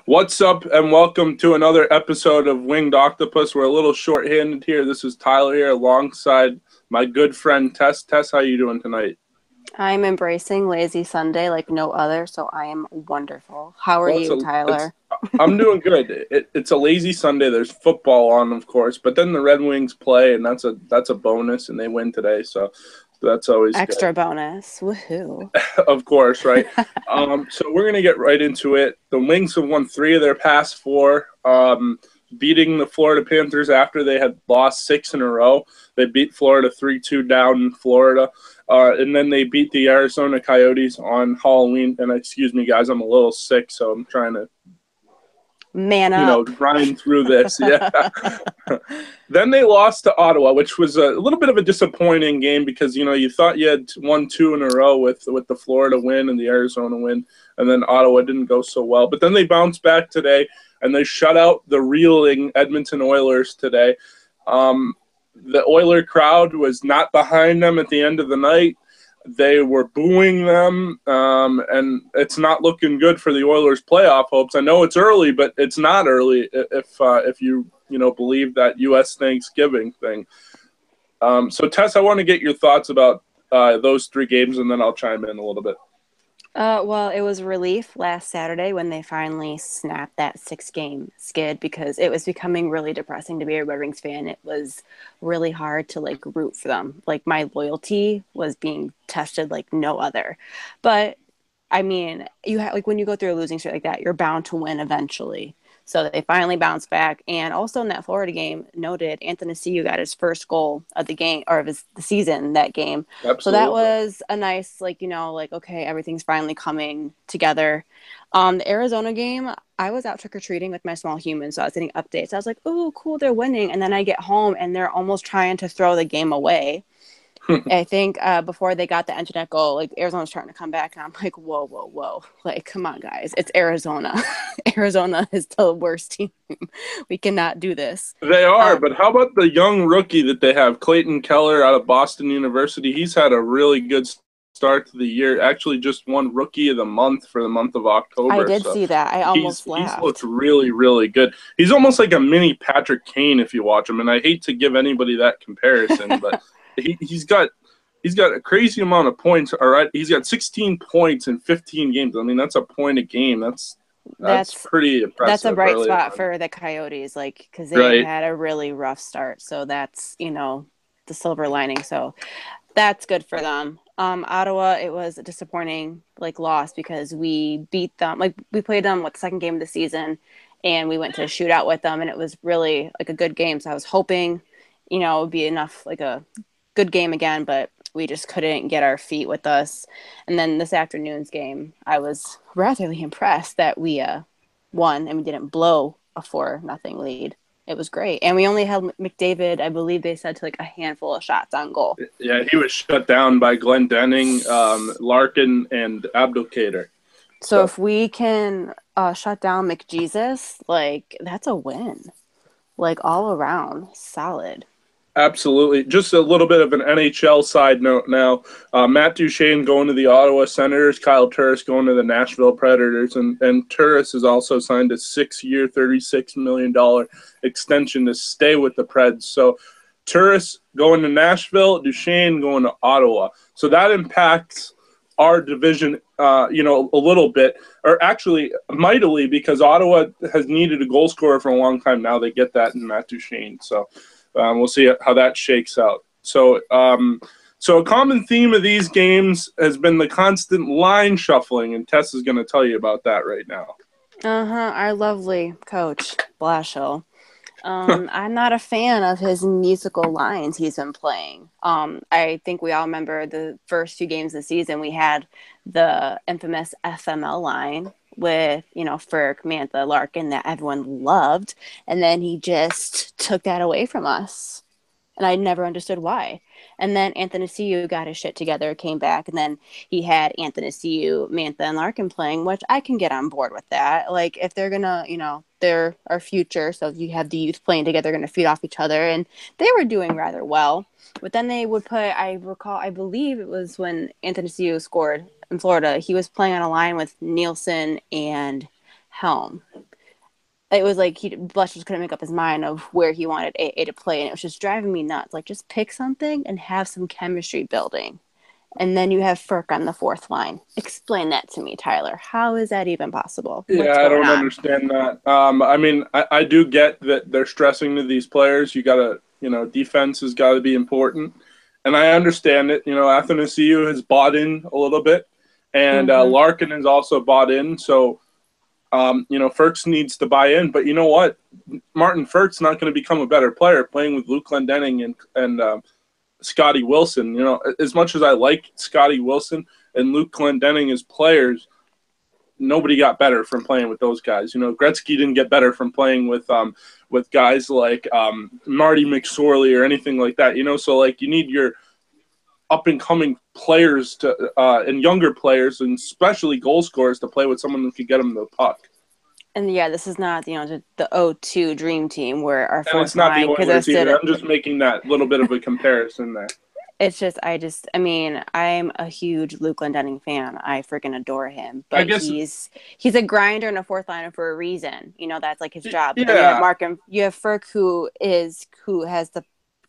What's up, and welcome to another episode of Winged Octopus. We're a little short-handed here. This is Tyler here alongside my good friend Tess. Tess, how you doing tonight? I'm embracing lazy Sunday like no other, so I am wonderful. How are Well, you, Tyler? I'm doing good. It's a lazy Sunday. There's football on, of course, but then the Red Wings play, and that's a bonus, and they win today, so that's always Extra good. bonus. Woohoo. Of course, right? So we're gonna get right into it. The Wings have won 3 of their past 4, beating the Florida Panthers after they had lost 6 in a row. They beat Florida 3-2 down in Florida, and then they beat the Arizona Coyotes on Halloween. And excuse me, guys, I'm a little sick, so I'm trying to Man up. grind through this. Yeah. Then they lost to Ottawa, which was a little bit of a disappointing game because, you thought you had won 2 in a row with the Florida win and the Arizona win, and then Ottawa didn't go so well. But then they bounced back today, and they shut out the reeling Edmonton Oilers today. The Oiler crowd was not behind them at the end of the night. They were booing them, and it's not looking good for the Oilers' playoff hopes. I know it's early, but it's not early if you believe that U.S. Thanksgiving thing. So, Tess, I want to get your thoughts about those 3 games, and then I'll chime in a little bit. Well, it was relief last Saturday when they finally snapped that 6-game skid because it was becoming really depressing to be a Red Wings fan. It was really hard to root for them. My loyalty was being tested like no other. But I mean, you have when you go through a losing streak like that, you're bound to win eventually. So they finally bounced back. And also in that Florida game, noted Anthony Ciu got his first goal of the game or of the season that game. Absolutely. So that was a nice, okay, everything's finally coming together. The Arizona game, I was out trick-or-treating with my small human, so I was getting updates. I was like, oh, cool, they're winning. And then I get home and they're almost trying to throw the game away. I think before they got the internet goal, Arizona's trying to come back, and I'm like, whoa, whoa, whoa. Come on, guys. It's Arizona. Arizona is the worst team. We cannot do this. They are, but how about the young rookie that they have, Clayton Keller out of Boston University? He's had a really good start to the year. Actually just won Rookie of the Month for the month of October. I did see that. I almost laughed. He's looked really, really good. He's almost like a mini Patrick Kane if you watch him, and I hate to give anybody that comparison, but he's got a crazy amount of points. All right, he's got 16 points in 15 games. I mean, that's a point a game. That's pretty impressive. That's a bright spot for the Coyotes, because they had a really rough start. So that's the silver lining. So that's good for them. Ottawa, it was a disappointing loss because we beat them. We played them the second game of the season, and we went to a shootout with them, and it was really a good game. So I was hoping, it would be enough a good game again, but we just couldn't get our feet with us. And then this afternoon's game, I was rather impressed that we won and we didn't blow a 4-0 lead. It was great. And we only held McDavid, I believe they said, to a handful of shots on goal. Yeah, he was shut down by Glendening, Larkin, and Abdelkader. So if we can shut down McJesus, that's a win. All around, solid. Absolutely. Just a little bit of an NHL side note now. Matt Duchene going to the Ottawa Senators, Kyle Turris going to the Nashville Predators, and Turris has also signed a 6-year, $36 million extension to stay with the Preds. So Turris going to Nashville, Duchene going to Ottawa. So that impacts our division, a little bit, or actually mightily, because Ottawa has needed a goal scorer for a long time. Now they get that in Matt Duchene. So we'll see how that shakes out. So a common theme of these games has been the constant line shuffling, and Tess is going to tell you about that right now. Our lovely coach, Blashill. I'm not a fan of his musical lines he's been playing. I think we all remember the first 2 games of the season, we had the infamous FML line with, Ferg, Mantha, Larkin that everyone loved. And then he just took that away from us. And I never understood why. And then Anthony Ciu got his shit together, came back, and then he had Anthony Ciu, Mantha, and Larkin playing, which I can get on board with that. If they're going to, they're our future, so you have the youth playing together, going to feed off each other, and they were doing rather well. But then they would put, I believe it was when Anthony Ciu scored in Florida, he was playing on a line with Nielsen and Helm. it was like Blush just couldn't make up his mind of where he wanted A to play, and it was just driving me nuts. Like, just pick something and have some chemistry building. And then you have Ferk on the fourth line. Explain that to me, Tyler. How is that even possible? Yeah, What's I going don't on? understand that. I mean, I do get that they're stressing to these players. You got to, defense has got to be important. And I understand it. Athanasiou has bought in a little bit, and Mm-hmm. Larkin has also bought in. So, Ferks needs to buy in. But you know what? Martin Ferk's not going to become a better player playing with Luke Glendening and Scotty Wilson. As much as I like Scotty Wilson and Luke Glendening as players, nobody got better from playing with those guys. Gretzky didn't get better from playing with guys like Marty McSorley or anything like that. So like you need your up and coming players to and younger players and especially goal scorers to play with someone who could get them the puck. And yeah, this is not, the O2 dream team where our And it's fourth not the line Oilers consisted. either. I'm just making that little bit of a comparison there. It's just, I mean, I'm a huge Luke Glendening fan. I freaking adore him. I But guess, he's a grinder and a fourth liner for a reason. That's like his job. But then yeah. you have Ferk who has the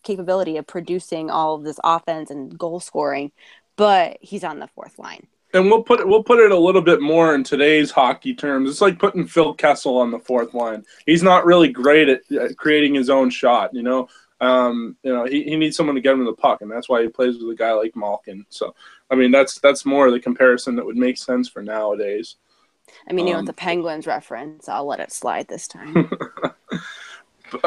capability of producing all of this offense and goal scoring, but he's on the fourth line. And we'll put it a little bit more in today's hockey terms. It's like putting Phil Kessel on the fourth line. He's not really great at creating his own shot. He needs someone to get him the puck, and that's why he plays with a guy like Malkin. So, I mean, that's more the comparison that would make sense for nowadays. I mean, with the Penguins reference, I'll let it slide this time.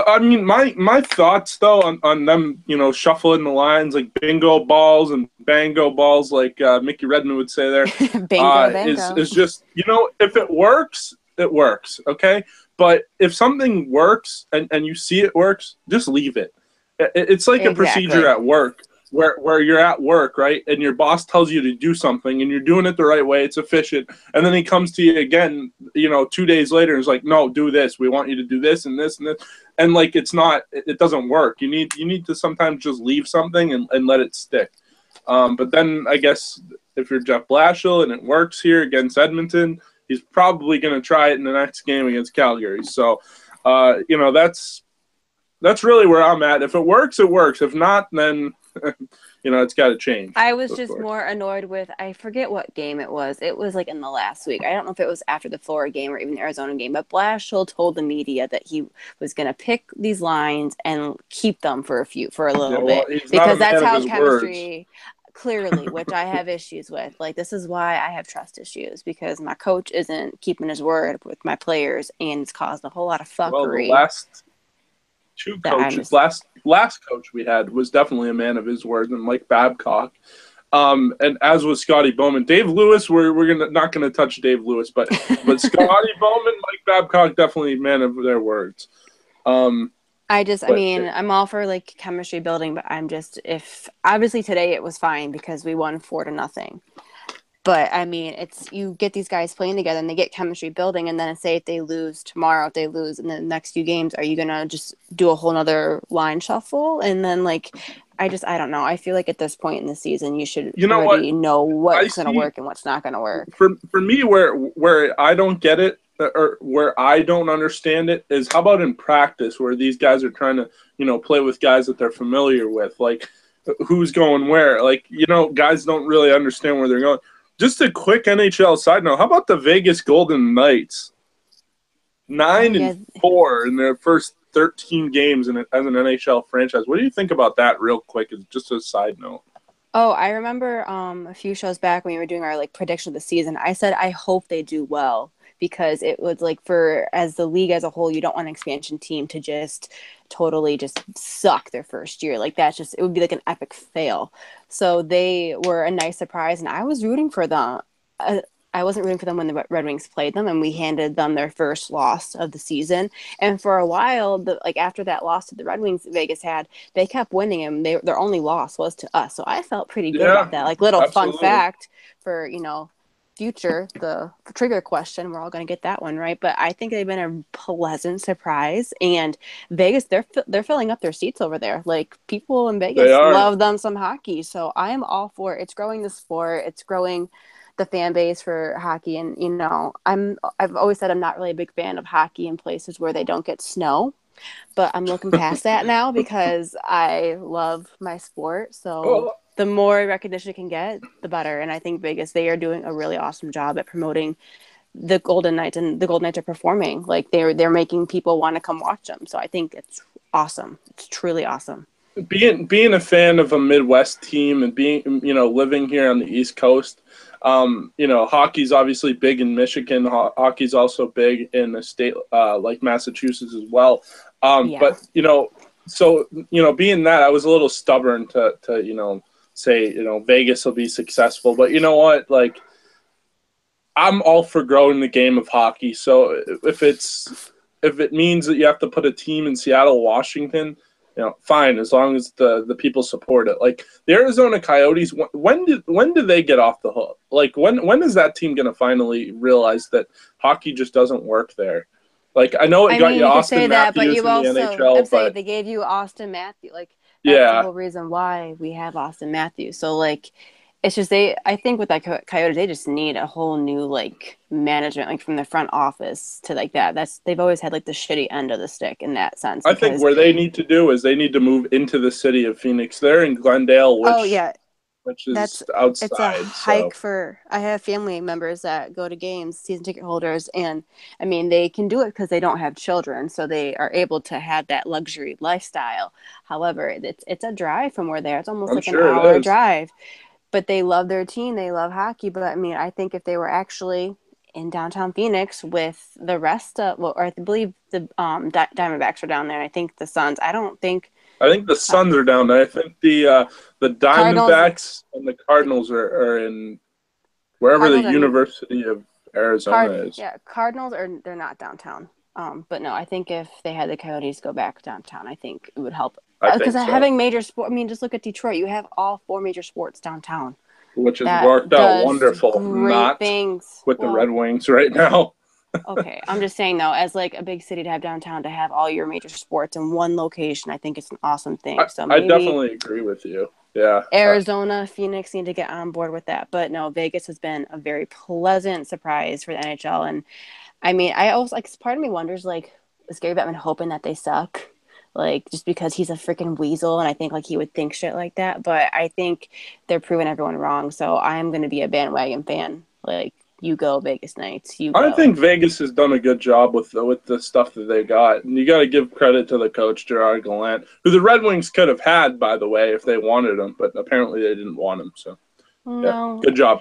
I mean, my thoughts though on them, shuffling the lines like bingo balls and bango balls, like Mickey Redmond would say there, Bango. is just if it works, it works, okay. But if something works and you see it works, just leave it. It's like a procedure at work where you're at work, right? And your boss tells you to do something and you're doing it the right way. It's efficient. And then he comes to you again, 2 days later and is like, no, do this. We want you to do this and this and this. And like, it doesn't work. You need to sometimes just leave something and let it stick. But then I guess if you're Jeff Blashill and it works here against Edmonton, he's probably going to try it in the next game against Calgary. So, that's really where I'm at. If it works, it works. If not, then it's got to change. I was just more annoyed with, I forget what game it was. It was like in the last week. I don't know if it was after the Florida game or even the Arizona game, but Blashill told the media that he was going to pick these lines and keep them for a little bit because that's how chemistry. Clearly, which I have issues with. Like, this is why I have trust issues, because my coach isn't keeping his word with my players, and it's caused a whole lot of fuckery. Well, the last two coaches, last coach we had was definitely a man of his word, and Mike Babcock. And as was Scotty Bowman. Dave Lewis, we're not gonna touch Dave Lewis, but Scotty Bowman, Mike Babcock, definitely man of their words. I'm all for like chemistry building, but if obviously today it was fine because we won 4-0. But I mean, you get these guys playing together and they get chemistry building, and then say if they lose tomorrow, if they lose in the next few games, are you gonna just do a whole nother line shuffle? And then I don't know. I feel like at this point in the season, you should already know what's gonna work and what's not gonna work. For me, where I don't get it, or where I don't understand it, is how about in practice where these guys are trying to, play with guys that they're familiar with, like who's going where, like, guys don't really understand where they're going. Just a quick NHL side note, how about the Vegas Golden Knights? 9-4 in their first 13 games as an NHL franchise. What do you think about that real quick, as just a side note? Oh, I remember a few shows back when we were doing our prediction of the season, I said I hope they do well, because it was as the league as a whole, you don't want an expansion team to just totally just suck their first year. It would be like an epic fail. So they were a nice surprise, and I was rooting for them. I wasn't rooting for them when the Red Wings played them, and we handed them their first loss of the season. And for a while, after that loss to the Red Wings Vegas had, they kept winning, and their only loss was to us. So I felt pretty good about that. Little absolutely. Fun fact for, future, the trigger question, we're all going to get that one right, but I think they've been a pleasant surprise. And Vegas, they're filling up their seats over there. People in Vegas love them some hockey, so I am all for it. It's growing the sport, it's growing the fan base for hockey. And, you know, I've always said I'm not really a big fan of hockey in places where they don't get snow, but I'm looking past that now because I love my sport. So Well, the more recognition it can get, the better. And I think Vegas, they are doing a really awesome job at promoting the Golden Knights, and the Golden Knights are performing. Like they're making people want to come watch them. So I think it's awesome. It's truly awesome. being a fan of a Midwest team and being, you know, living here on the East Coast, you know, hockey's obviously big in Michigan. Hockey's also big in a state like Massachusetts as well. Yeah. But you know, so you know, being that, I was a little stubborn to you know say, you know, Vegas will be successful. But you know what, like, I'm all for growing the game of hockey. So if it means that you have to put a team in Seattle, Washington, you know, fine, as long as the people support it. Like the Arizona Coyotes, when did they get off the hook? Like when is that team going to finally realize that hockey just doesn't work there? Like I know it got you You could Austin say that, but Matthews you in the also, I'm NHL, saying but they gave you Austin Matthews. Like that's the yeah, whole reason why we have Austin Matthews. So like, it's just I think with that Coyotes, they just need a whole new like management, like from the front office to like that. They've always had like the shitty end of the stick in that sense I think because, where they need to do is they need to move into the city of Phoenix. They're in Glendale, oh yeah, which that's is it's a outside. So hike for. I have family members that go to games, season ticket holders, and I mean they can do it because they don't have children, so they are able to have that luxury lifestyle. However, it's a drive from where they are. It's almost I'm like an sure hour it is. drive, but they love their team. They love hockey. But I mean, I think if they were actually in downtown Phoenix with the rest of, well, or I believe the Diamondbacks are down there. I think the Suns. I don't think I think the Suns are down there. I think the Cardinals. Diamondbacks and the Cardinals are in wherever the Cardinals are University of Arizona is. yeah, Cardinals are they're not downtown. But no, I think if they had the Coyotes go back downtown, I think it would help. I Because think so, having major sport, I mean, just look at Detroit. You have all four major sports downtown. which has worked That out does wonderful. great Not things. with the Red Well, Wings right now. okay, I'm just saying though, as like a big city to have downtown to have all your major sports in one location, I think it's an awesome thing. So I maybe definitely agree with you. Yeah. Arizona, Phoenix need to get on board with that. But no, Vegas has been a very pleasant surprise for the NHL. And I mean, I also like part of me wonders like, is Gary Bettman hoping that they suck? Like just because he's a freaking weasel and I think like he would think shit like that. But I think they're proving everyone wrong. So I'm gonna be a bandwagon fan. Like you go Vegas Knights, you I go. think Vegas has done a good job with the stuff that they got, and you got to give credit to the coach Gerard Gallant, who the Red Wings could have had, by the way, if they wanted him, but apparently they didn't want him. So, yeah, No. good job.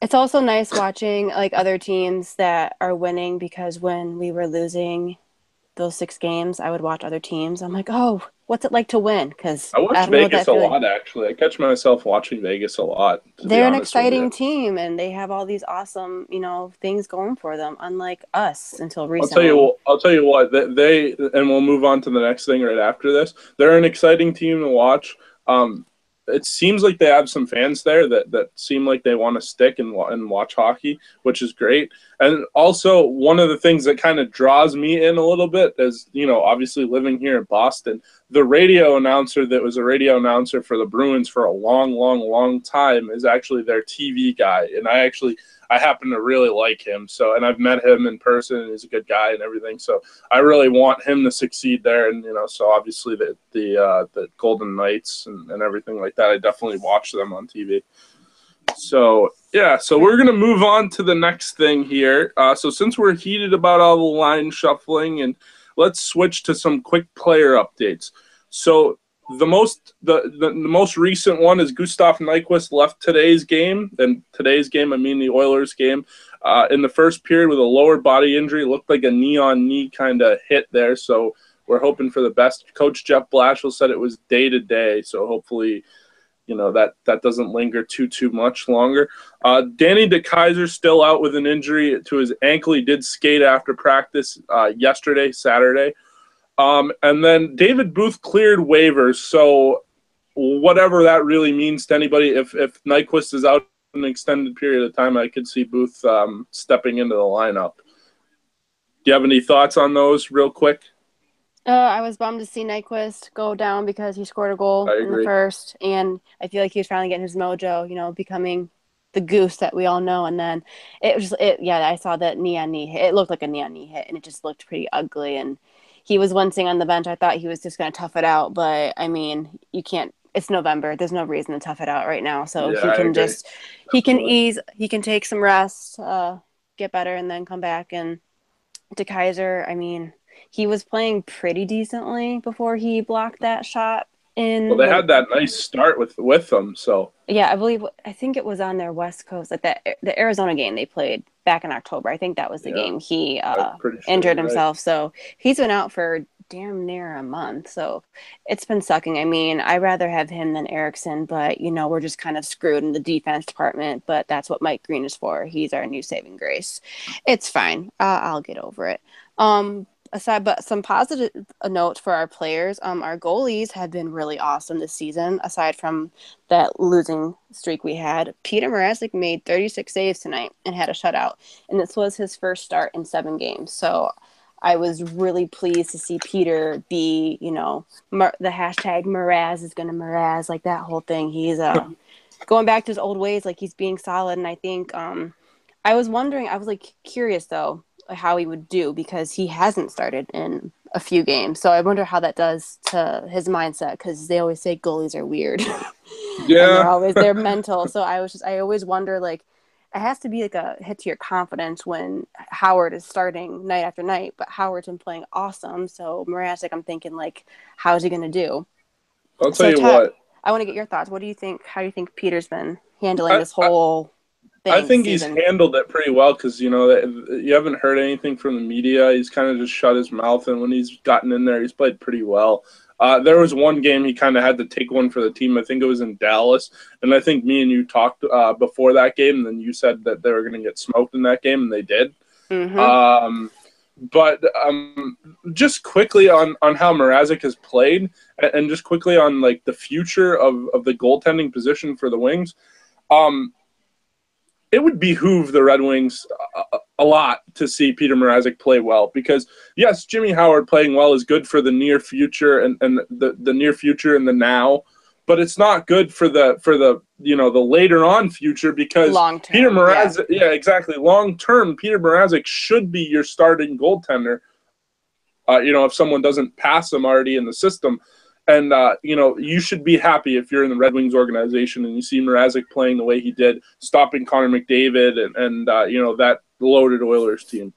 It's also nice watching like other teams that are winning because when we were losing those 6 games, I would watch other teams. I'm like, oh, what's it like to win? Because I I watch don't know what Vegas that a feeling. lot, actually. I catch myself watching Vegas a lot, to be They're an honest with you. exciting team and they have all these awesome, you know, things going for them, unlike us until recently. I'll tell you what, and we'll move on to the next thing right after this. They're an exciting team to watch. It seems like they have some fans there that seem like they want to stick and watch hockey, which is great. And also, one of the things that kind of draws me in a little bit is, you know, obviously living here in Boston, the radio announcer that was a radio announcer for the Bruins for a long, long, long time is actually their TV guy. And I happen to really like him. So, and I've met him in person, and he's a good guy and everything. So, I really want him to succeed there. And you know, so obviously the Golden Knights and everything like that, I definitely watch them on TV. So yeah, so we're gonna move on to the next thing here. So since we're heated about all the line shuffling, and let's switch to some quick player updates. So the most recent one is Gustav Nyquist left today's game, and today's game I mean the Oilers game, in the first period with a lower body injury. It looked like a knee on knee kind of hit there. So we're hoping for the best. Coach Jeff Blashill said it was day to day. So hopefully, you know, that doesn't linger too much longer. Danny DeKeyser still out with an injury to his ankle. He did skate after practice yesterday, Saturday. And then David Booth cleared waivers. So whatever that really means to anybody, if Nyquist is out an extended period of time, I could see Booth stepping into the lineup. Do you have any thoughts on those real quick? I was bummed to see Nyquist go down because he scored a goal I in the agree. first, and I feel like he was finally getting his mojo, you know, becoming the goose that we all know. And then I saw that knee hit. It looked like a knee hit, and it just looked pretty ugly. And he was wincing on the bench. I thought he was just going to tough it out, but I mean, you can't. It's November. There's no reason to tough it out right now. So Yeah, he I can agree. he can take some rest, get better, and then come back. And DeKaiser, I mean, he was playing pretty decently before he blocked that shot Well, in they had that nice start with them, so yeah, I think it was on their West Coast, like the Arizona game they played back in October. I think that was the yeah, game he I'm pretty sure injured you're right. himself. So he's been out for damn near a month. So it's been sucking. I mean, I'd rather have him than Erickson, but we're just kind of screwed in the defense department. But that's what Mike Green is for. He's our new saving grace. It's fine. I'll get over it. But some positive note for our players. Our goalies have been really awesome this season. Aside from that losing streak we had, Peter Mrazek made 36 saves tonight and had a shutout, and this was his first start in 7 games. So I was really pleased to see Peter be, the hashtag Mraz is going to Mraz, like that whole thing. He's going back to his old ways, like he's being solid. And I think I was wondering, I was like curious though, how he would do because he hasn't started in a few games. So I wonder how that does to his mindset because they always say goalies are weird Yeah. and they're mental. So I always wonder, like, it has to be like a hit to your confidence when Howard is starting night after night, but Howard's been playing awesome. So Mrazek, I'm thinking, like, how's he going to do? I'll tell you what. I want to get your thoughts. What do you think? How do you think Peter's been handling I, this whole thing? I think he's season? handled it pretty well because you haven't heard anything from the media. He's kind of just shut his mouth, and when he's gotten in there, he's played pretty well. There was one game he kind of had to take one for the team. I think it was in Dallas, and I think me and you talked before that game, and then you said that they were going to get smoked in that game, and they did. Mm-hmm. But just quickly on how Mrazek has played, and just quickly on like the future of the goaltending position for the Wings. It would behoove the Red Wings a lot to see Peter Mrazek play well because, yes, Jimmy Howard playing well is good for the near future and the near future and the now, but it's not good for the the later on future because Long-term, Peter Mrazek, yeah, exactly. Long term, Peter Mrazek should be your starting goaltender. If someone doesn't pass him already in the system. And, you should be happy if you're in the Red Wings organization and you see Mrazek playing the way he did, stopping Connor McDavid and that loaded Oilers team.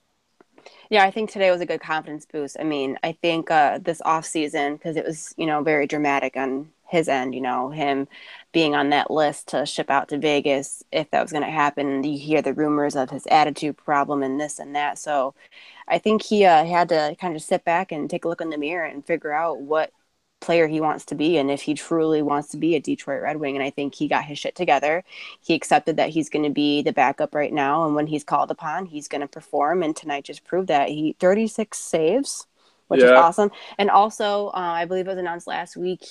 Yeah, I think today was a good confidence boost. I mean, I think this offseason, because it was, very dramatic on his end, him being on that list to ship out to Vegas, if that was going to happen, you hear the rumors of his attitude problem and this and that. So I think he had to kind of sit back and take a look in the mirror and figure out what player he wants to be and if he truly wants to be a Detroit Red Wing. And I think he got his shit together. He accepted that he's going to be the backup right now, and when he's called upon, he's going to perform. And tonight just proved that. He 36 saves, which is awesome. And also, I believe it was announced last week,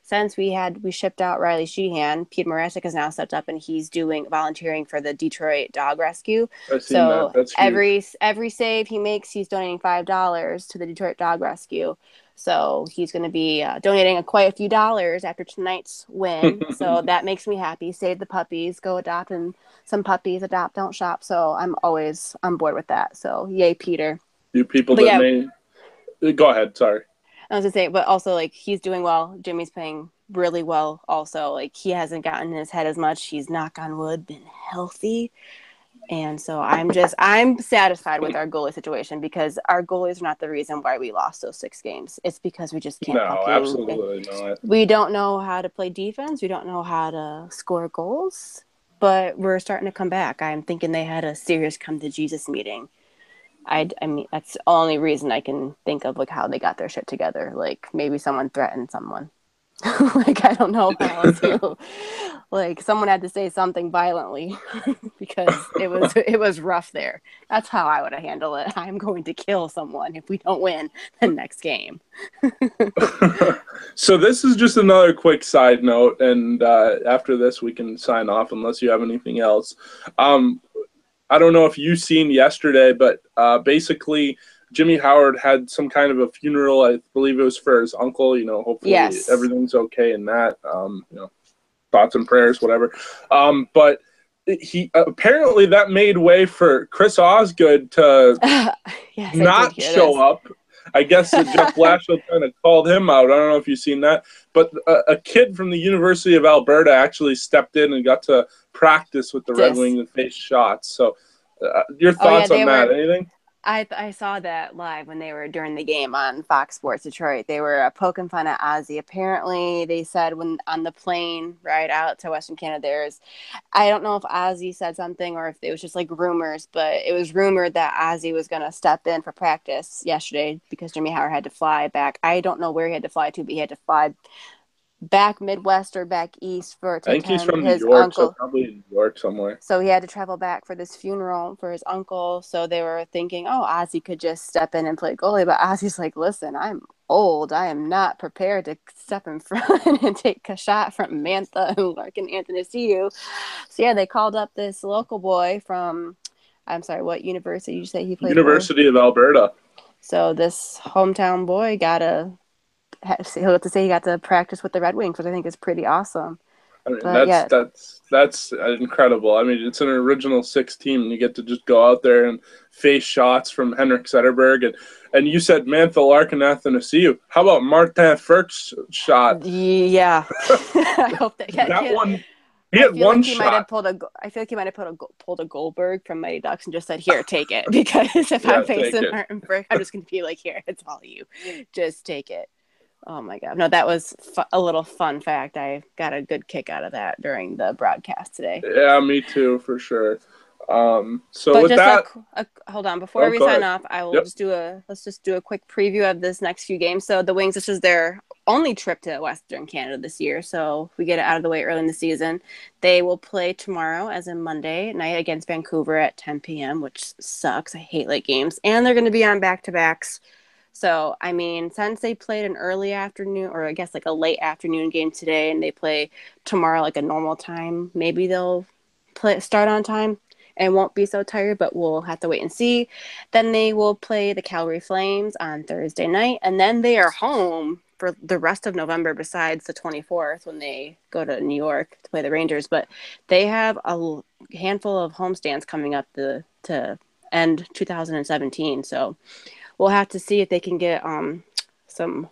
since we shipped out Riley Sheehan, Peter Mrazek has now stepped up and he's volunteering for the Detroit Dog Rescue. So That's every save he makes, he's donating $5 to the Detroit Dog Rescue. So he's going to be donating quite a few dollars after tonight's win. So that makes me happy. Save the puppies. Go adopting some puppies. Adopt, don't shop. So I'm always on board with that. So yay, Peter. You people Go ahead. Sorry. I was going to say, but also, like, he's doing well. Jimmy's playing really well also. Like, he hasn't gotten in his head as much. He's, knock on wood, been healthy. And so I'm satisfied with our goalie situation because our goalies are not the reason why we lost those 6 games. It's because we just can't. No, absolutely not. We don't know how to play defense. We don't know how to score goals, but we're starting to come back. I'm thinking they had a serious come to Jesus meeting. I mean, that's the only reason I can think of, like, how they got their shit together. Like, maybe someone threatened someone. Like, I don't know how else to. Like, someone had to say something violently because it was rough there. That's how I would have handled it. I'm going to kill someone if we don't win the next game. So this is just another quick side note, and after this we can sign off unless you have anything else. I don't know if you've seen yesterday, but basically Jimmy Howard had some kind of a funeral. I believe it was for his uncle. Hopefully everything's okay in that. Thoughts and prayers, whatever. But he apparently that made way for Chris Osgood to Yes, not show up. I guess Jeff Blashill kind of called him out. I don't know if you've seen that, but a kid from the University of Alberta actually stepped in and got to practice with the Red Wings and face shots. So, your thoughts on that? Anything? I saw that live when they were during the game on Fox Sports Detroit. They were poking fun at Ozzy. Apparently, they said when on the plane ride out to Western Canada, I don't know if Ozzy said something or if it was just like rumors, but it was rumored that Ozzy was going to step in for practice yesterday because Jimmy Howard had to fly back. I don't know where he had to fly to, but he had to fly back Midwest or back East for to I think he's from his New York, uncle. so probably in New York somewhere. So he had to travel back for this funeral for his uncle. So they were thinking, oh, Ozzy could just step in and play goalie. But Ozzy's like, listen, I'm old. I am not prepared to step in front and take a shot from Mantha and Larkin Athanasiou. So yeah, they called up this local boy from, I'm sorry, what university did you say he played University of Alberta. So this hometown boy he'll have to say he got to practice with the Red Wings, which I think is pretty awesome. I mean, that's incredible. I mean, it's an original 6 team, and you get to just go out there and face shots from Henrik Zetterberg. And you said Mantha, Larkin, Athanasiou. How about Martin Furt's shot? Yeah. I hope that one. He had one shot. I feel like he might have pulled a Goldberg from Mighty Ducks and just said, "Here, take it." Because if I'm facing Martin Furk, I'm just going to be like, "Here, it's all you. Just take it." Oh my God. No, that was a little fun fact. I got a good kick out of that during the broadcast today. Yeah, me too, for sure. So but with that, hold on, before we sign off, I will let's just do a quick preview of this next few games. So the Wings, this is their only trip to Western Canada this year. So if we get it out of the way early in the season, they will play tomorrow, as in Monday night, against Vancouver at 10 p.m., which sucks. I hate late games. And they're going to be on back-to-backs. So, I mean, since they played an early afternoon, or I guess like a late afternoon game today, and they play tomorrow like a normal time, maybe they'll start on time and won't be so tired, but we'll have to wait and see. Then they will play the Calgary Flames on Thursday night, and then they are home for the rest of November besides the 24th when they go to New York to play the Rangers. But they have a handful of homestands coming up to end 2017, so we'll have to see if they can get some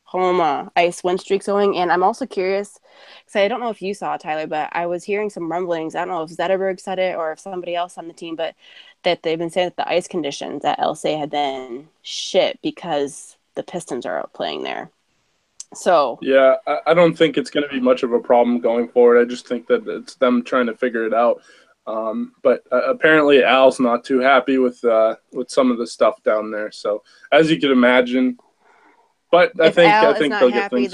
home ice win streaks going. And I'm also curious, because I don't know if you saw it, Tyler, but I was hearing some rumblings. I don't know if Zetterberg said it or if somebody else on the team, but that they've been saying that the ice conditions at LSA had been shit because the Pistons are out playing there. So yeah, I don't think it's going to be much of a problem going forward. I just think that it's them trying to figure it out. But apparently Al's not too happy with some of the stuff down there. So as you can imagine, but I think they'll get things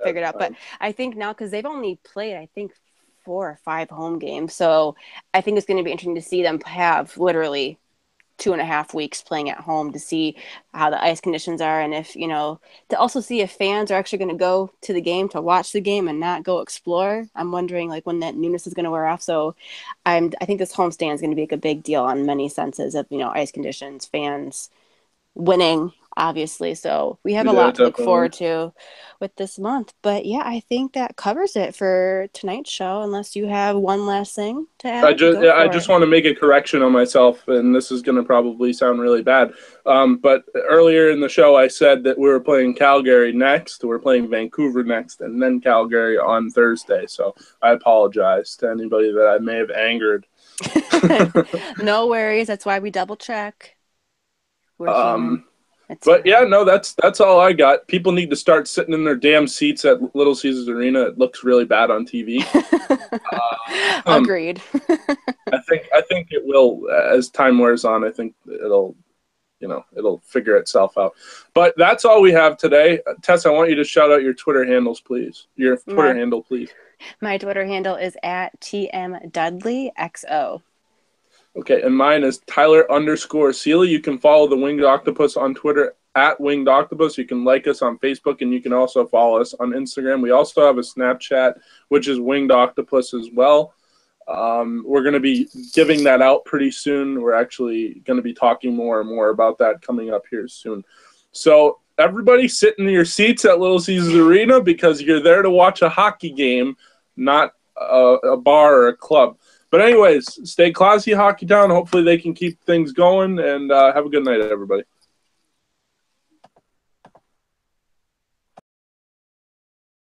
figured out. But I think now, because they've only played, I think, 4 or 5 home games. So I think it's going to be interesting to see them have literally 2.5 weeks playing at home to see how the ice conditions are. And if, to also see if fans are actually going to go to the game to watch the game and not go explore. I'm wondering like when that newness is going to wear off. So I think this homestand is going to be like a big deal on many senses of, ice conditions, fans, winning, obviously. So we have a lot to look forward to with this month. But yeah, I think that covers it for tonight's show, unless you have one last thing to add. I just want to make a correction on myself, and this is going to probably sound really bad. But earlier in the show, I said that we were playing Calgary next, we're playing Vancouver next, and then Calgary on Thursday. So I apologize to anybody that I may have angered. No worries. That's why we double check. But yeah, no, that's all I got. People need to start sitting in their damn seats at Little Caesars Arena. It looks really bad on TV. Agreed. I think it will as time wears on. I think it'll figure itself out. But that's all we have today. Tess, I want you to shout out your Twitter handles, please. Your Twitter handle, please. My Twitter handle is at TMDudleyXO. Okay, and mine is Tyler_Seeley. You can follow the Winged Octopus on Twitter at Winged Octopus. You can like us on Facebook, and you can also follow us on Instagram. We also have a Snapchat, which is Winged Octopus as well. We're going to be giving that out pretty soon. We're actually going to be talking more and more about that coming up here soon. So everybody sit in your seats at Little Caesars Arena because you're there to watch a hockey game, not a bar or a club. But anyways, stay classy, Hockey Town. Hopefully they can keep things going, and have a good night, everybody.